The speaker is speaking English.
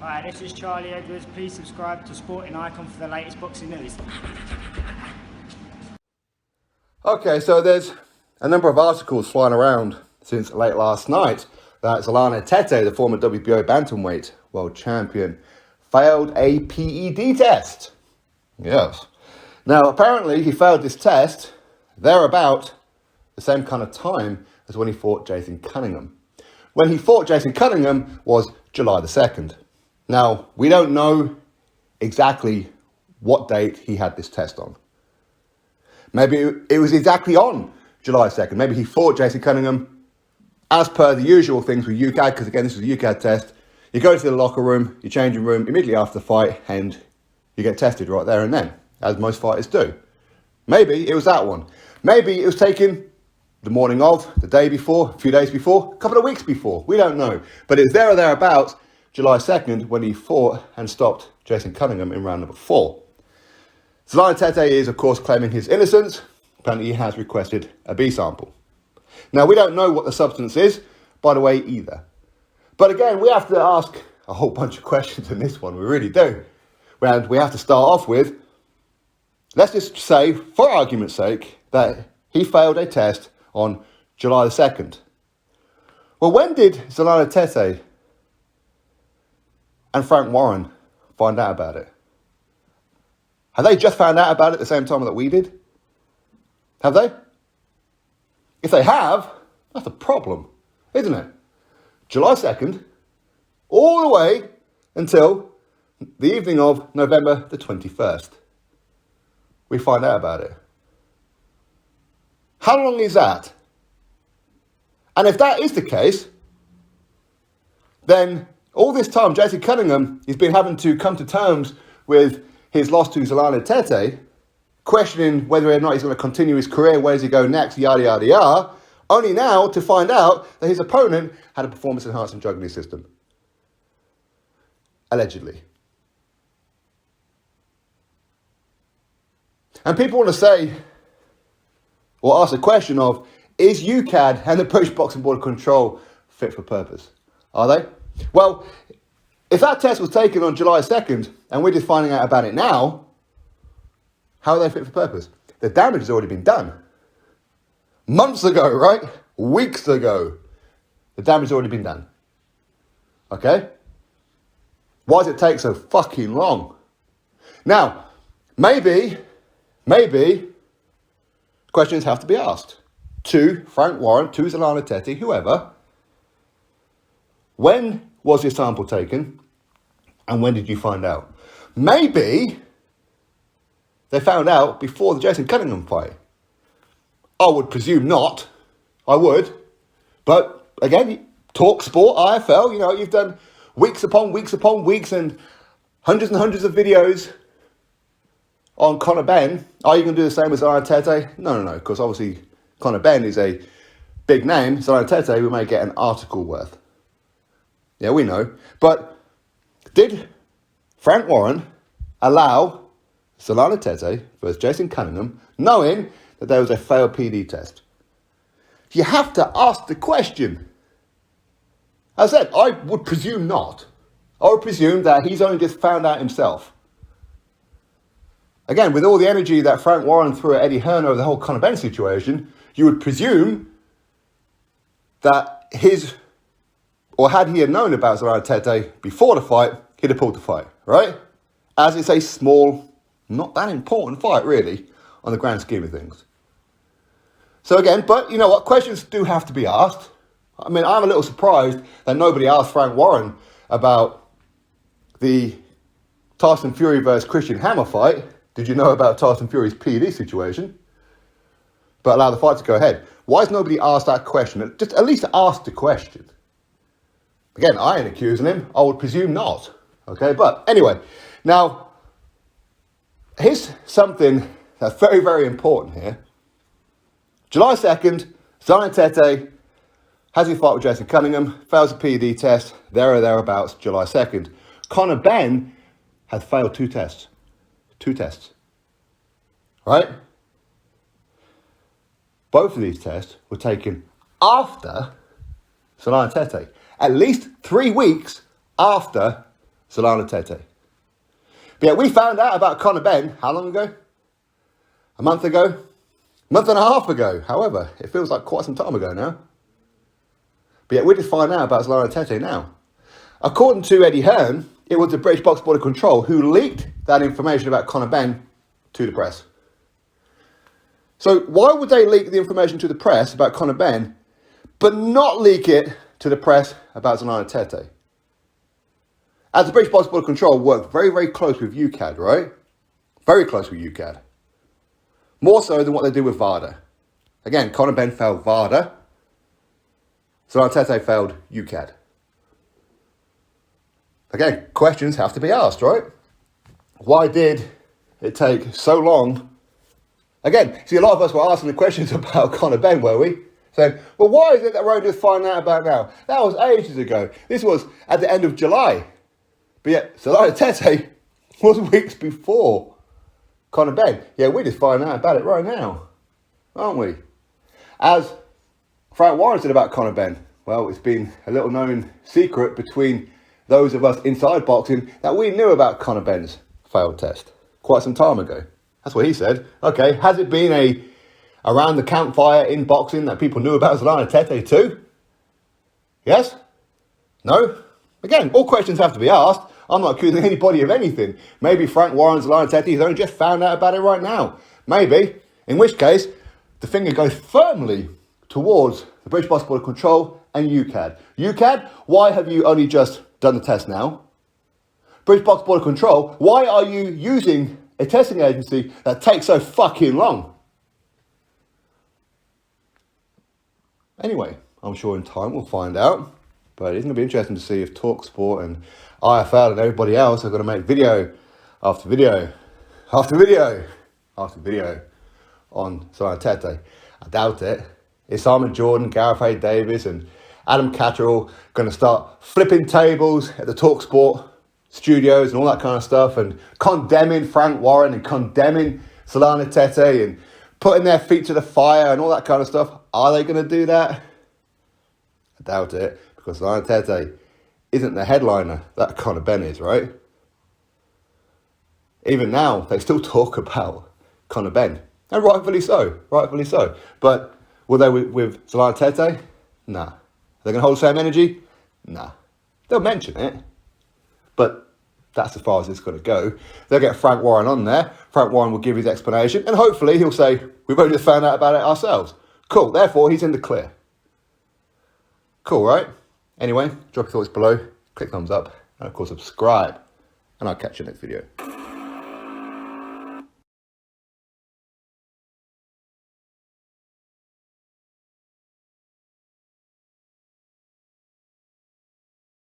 Hi, this is Charlie Edwards. Please subscribe to Sporting Icon for the latest boxing news. Okay, so there's a number of articles flying around since late last night that Zolani Tete, the former WBO bantamweight world champion, failed a PED test. Yes. Now, apparently he failed this test thereabout the same kind of time as when he fought Jason Cunningham. When he fought Jason Cunningham was July the 2nd. Now, we don't know exactly what date he had this test on. Maybe it was exactly on July 2nd. Maybe he fought Jason Cunningham as per the usual things with UCAD, because again, this is a UCAD test. You go to the locker room, you change your room immediately after the fight, and you get tested right there and then, as most fighters do. Maybe it was that one. Maybe it was taken the morning of, the day before, a few days before, a couple of weeks before. We don't know. But it's there or thereabouts, July 2nd, when he fought and stopped Jason Cunningham in round number 4. Zolani Tete is, of course, claiming his innocence. Apparently, he has requested a B sample. Now, we don't know what the substance is, by the way, either. But again, we have to ask a whole bunch of questions in this one. We really do. And we have to start off with, let's just say, for argument's sake, that he failed a test on July the 2nd. Well, when did Zolani Tete and Frank Warren find out about it? Have they just found out about it at the same time that we did? Have they? If they have, that's a problem, isn't it? July 2nd, all the way until the evening of November the 21st. We find out about it. How long is that? And if that is the case, then all this time, Jason Cunningham has been having to come to terms with his loss to Zolani Tete, questioning whether or not he's going to continue his career, where does he go next, yada, yada, yada, only now to find out that his opponent had a performance-enhancing drug in his system. Allegedly. And people want to say, or ask the question of, is UCAD and the British Boxing Board of Control fit for purpose? Are they? Well, if that test was taken on July 2nd and we're just finding out about it now, how are they fit for purpose? The damage has already been done. Months ago, right? Weeks ago. The damage has already been done. Okay? Why does it take so fucking long? Now, maybe questions have to be asked to Frank Warren, to Zolani Tete, whoever. When was your sample taken? And when did you find out? Maybe they found out before the Jason Cunningham fight. I would presume not. I would. But again, talk sport, IFL, you've done weeks upon weeks and hundreds of videos on Conor Benn. Are you going to do the same as Zolani Tete? No, because obviously Conor Benn is a big name. Zolani Tete, we may get an article worth. Yeah, we know. But did Frank Warren allow Zolani Tete versus Jason Cunningham, knowing that there was a failed PD test? You have to ask the question. As I said, I would presume not. I would presume that he's only just found out himself. Again, with all the energy that Frank Warren threw at Eddie Hearn over the whole Conor Benn situation, you would presume that had he known about Zolani Tete before the fight, he'd have pulled the fight, right? As it's a small, not that important fight, really, on the grand scheme of things. So again, but you know what? Questions do have to be asked. I mean, I'm a little surprised that nobody asked Frank Warren about the Tyson Fury versus Christian Hammer fight. Did you know about Tyson Fury's PED situation? But allow the fight to go ahead. Why has nobody asked that question? Just at least ask the question. Again, I ain't accusing him. I would presume not. Okay, but anyway, now, here's something that's very, very important here. July 2nd, Zolani Tete has his fight with Jason Cunningham, fails a PED test, there or thereabouts, July 2nd. Conor Benn had failed 2 tests. 2 tests. Right? Both of these tests were taken after Zolani Tete. At least 3 weeks after Zolani Tete. But yeah, we found out about Conor Benn, how long ago? A month ago? A month and a half ago. However, it feels like quite some time ago now. But yeah, we just find out about Zolani Tete now. According to Eddie Hearn, it was the British Box Board of Control who leaked that information about Conor Benn to the press. So why would they leak the information to the press about Conor Benn, but not leak it to the press about Zolani Tete? As the British Box Board of Control work very, very close with UCAD, right? Very close with UCAD. More so than what they do with VADA. Again, Conor Benn failed VADA. Zolani Tete failed UCAD. Again, questions have to be asked, right? Why did it take so long? Again, see, a lot of us were asking the questions about Conor Benn, were we? Saying, well, why is it that we're only just finding out about now? That was ages ago. This was at the end of July. But yet, Zolani Tete was weeks before Conor Benn. Yeah, we're just finding out about it right now, aren't we? As Frank Warren said about Conor Benn, well, it's been a little known secret between those of us inside boxing that we knew about Conor Benn's failed test quite some time ago. That's what he said. Okay, has it been a around the campfire in boxing that people knew about Zolani Tete too? Yes? No? Again, all questions have to be asked. I'm not accusing anybody of anything. Maybe Frank Warren, Zolani Tete has only just found out about it right now. Maybe. In which case, the finger goes firmly towards the British Box Board of Control and UCAD. UCAD, why have you only just done the test now? British Box Board of Control, why are you using a testing agency that takes so fucking long? Anyway, I'm sure in time we'll find out. But it's going to be interesting to see if TalkSport and IFL and everybody else are going to make video after video after video after video on Zolani Tete. I doubt it. Is Simon Jordan, Gareth A. Davis and Adam Catterall going to start flipping tables at the TalkSport studios and all that kind of stuff and condemning Frank Warren and condemning Zolani Tete and putting their feet to the fire and all that kind of stuff? Are they going to do that? I doubt it, because Zolani Tete isn't the headliner that Conor Benn is, right? Even now, they still talk about Conor Benn. And rightfully so, rightfully so. But will they with Zolani Tete? Nah. Are they going to hold the same energy? Nah. They'll mention it. But that's as far as it's going to go. They'll get Frank Warren on there. Frank Warren will give his explanation. And hopefully he'll say, we've only just found out about it ourselves. Cool. Therefore, he's in the clear. Cool, right? Anyway, drop your thoughts below. Click thumbs up. And of course, subscribe. And I'll catch you next video.